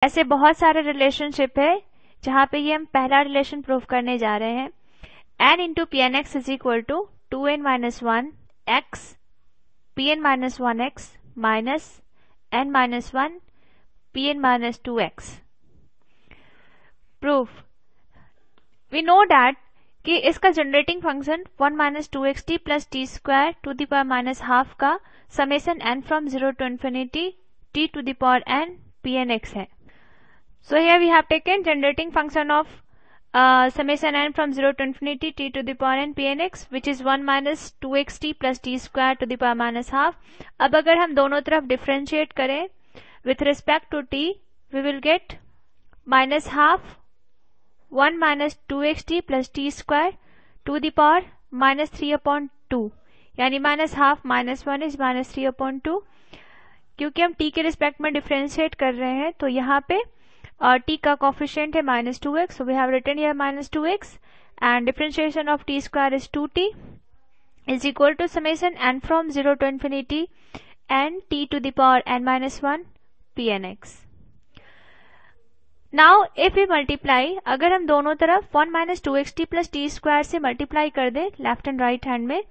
ऐसे बहुत सारे रिलेशनशिप है जहाँ पे ये हम पहला रिलेशन प्रूव करने जा रहे हैं। n into P N X is equal to 2n minus 1 x P N minus 1 x minus n minus 1 P N minus 2 x। Proof, we know that कि इसका generating function 1 minus 2xt plus T square to the power minus half का summation n from 0 to infinity t to the power n P N X है। So here we have taken generating function of summation n from 0 to infinity t to the power n pnx which is 1 minus 2xt plus t square to the power minus half। अब अगर हम दोनों तरफ differentiate करें with respect to t we will get minus half 1 minus 2xt plus t square to the power minus 3 upon 2 यानी minus half minus 1 is minus 3 upon 2। क्योंकि हम t के रिस्पेक्ट में डिफ्रेंशिएट कर रहे हैं तो यहाँ पे t का कोफिशिएंट है -2x, so we have written here -2x and differentiation of t square is 2t is equal to summation n from 0 to infinity n t to the power n minus 1 pnx। Now if we multiply, अगर हम दोनों तरफ 1 minus 2xt plus t square से multiply कर दें left and right hand में,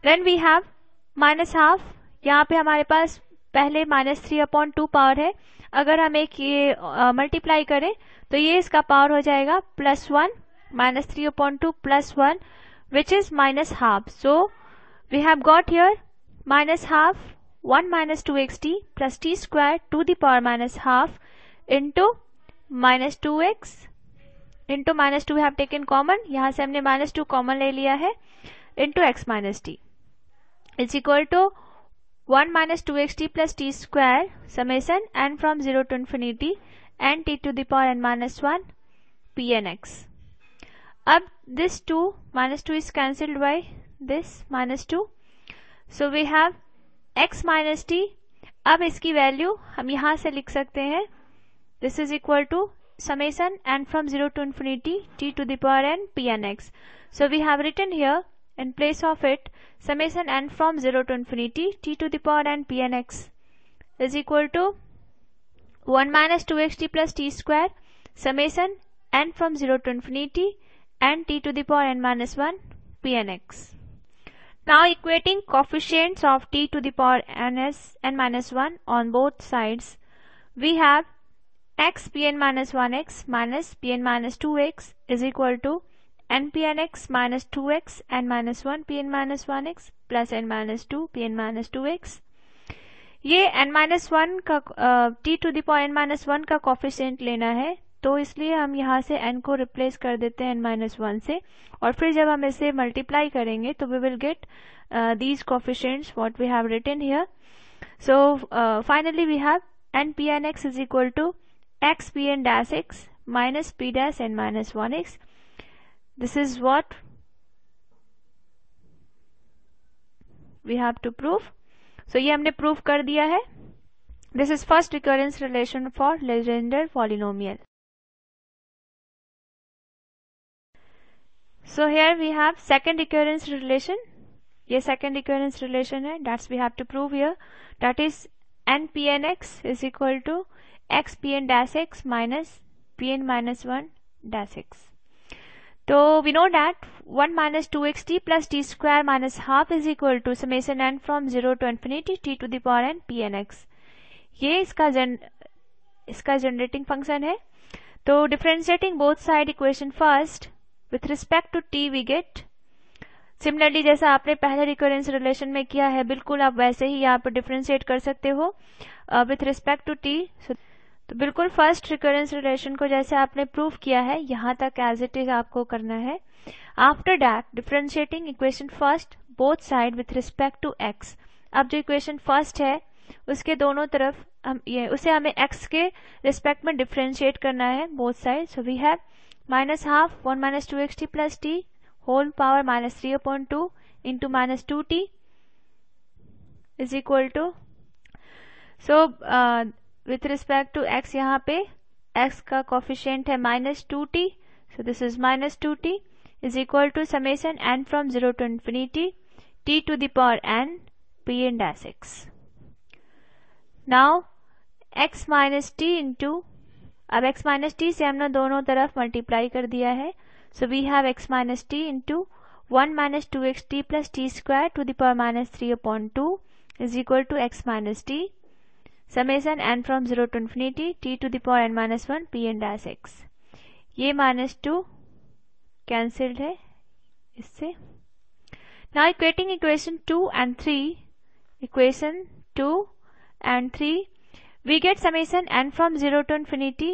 then we have minus half, यहाँ पे हमारे पास पहले -3 upon 2 पावर है, अगर हम एक ये मल्टीप्लाई करें तो ये इसका पावर हो जाएगा +1 -3 upon 2 +1 which is minus half। So we have got here minus half 1 minus 2xt plus t square to the power minus half into minus 2x into minus 2 we have taken common, यहाँ से हमने -2 common ले लिया है, into x minus t is equal to 1 minus 2xt plus t square summation n from 0 to infinity n t to the power n minus 1 pnx। अब this 2 minus 2 is cancelled by this -2, so we have x minus t। अब इसकी value हम यहाँ से लिख सकते हैं, this is equal to summation n from 0 to infinity t to the power n pnx। So we have written here in place of it summation n from 0 to infinity t to the power n pnx is equal to 1 minus 2xt plus t square summation n from 0 to infinity n t to the power n minus 1 pnx। Now equating coefficients of t to the power n minus 1 on both sides, we have x pn minus 1x minus pn minus 2x is equal to n pnx minus 2x n minus 1 pn minus 1x plus n minus 2 pn minus 2x। ये n minus 1 का t to the power n minus 1 का coefficient लेना है, तो इसलिए हम यहाँ से n को रिप्लेस कर देते हैं n minus 1 से, और फिर जब हम इसे मल्टीप्लाई करेंगे तो we will get these coefficients what we have written here। So finally we have n pnx is equal to x pn dash x minus p dash n minus 1x। This is what we have to prove। So ये हमने prove कर दिया है। This is first recurrence relation for Legendre polynomial। So here we have second recurrence relation। ये second recurrence relation है, that's we have to prove here, that is n pnx is equal to x pn dash x minus pn minus 1 dash x। तो we know that 1 minus 2xt plus t square minus half is equal to summation n from 0 to infinity t to the power n pnx। ये इसका generating function है। तो differentiating both side equation first with respect to t we get, similarly जैसा आपने पहले recurrence relation में किया है बिल्कुल आप वैसे ही यहाँ पर डिफरेंशिएट कर सकते हो विथ रिस्पेक्ट टू t। तो बिल्कुल फर्स्ट रिकरेंस रिलेशन को जैसे आपने प्रूव किया है यहाँ तक एज इट इज आपको करना है। After that differentiating equation first both side with respect to x। अब जो इक्वेशन फर्स्ट है उसके दोनों तरफ उसे हमें x के रिस्पेक्ट में डिफरेंशिएट करना है both side. So we have minus half 1 minus 2xt plus t whole power -3 upon 2 into -2t is equal to, so with respect to x यहाँ पे x का कोफिशिएंट है -2t, so this is -2t is equal to summation n from 0 to infinity t to the power n pn dash x। Now x minus t into अब x minus t से हमने दोनों तरफ multiply कर दिया है, so we have x minus t into 1 minus 2xt plus T square to the power minus 3/2 is equal to x minus t summation n from 0 to infinity t to the power n minus 1 p n dash x। ये -2 cancelled है इससे। Now equating equation 2 and 3, equation 2 and 3, we get summation n from 0 to infinity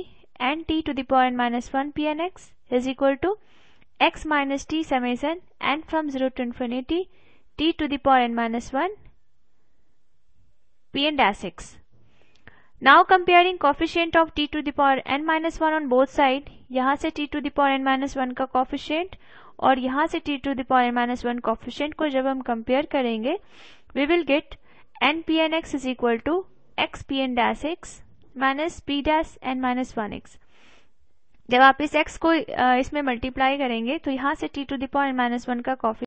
n t to the power n minus 1 p n x is equal to x minus t summation n from 0 to infinity t to the power n minus 1 p n dash x. Now comparing coefficient of t to the power n minus 1 on both side, यहाँ से t to the power n minus 1 का coefficient और यहाँ से t to the power n minus 1 coefficient को जब हम compare करेंगे, we will get n p n x is equal to x p n dash x minus p dash n minus 1x। जब आप इस x को इसमें मल्टीप्लाई करेंगे तो यहाँ से t to the power n minus 1 का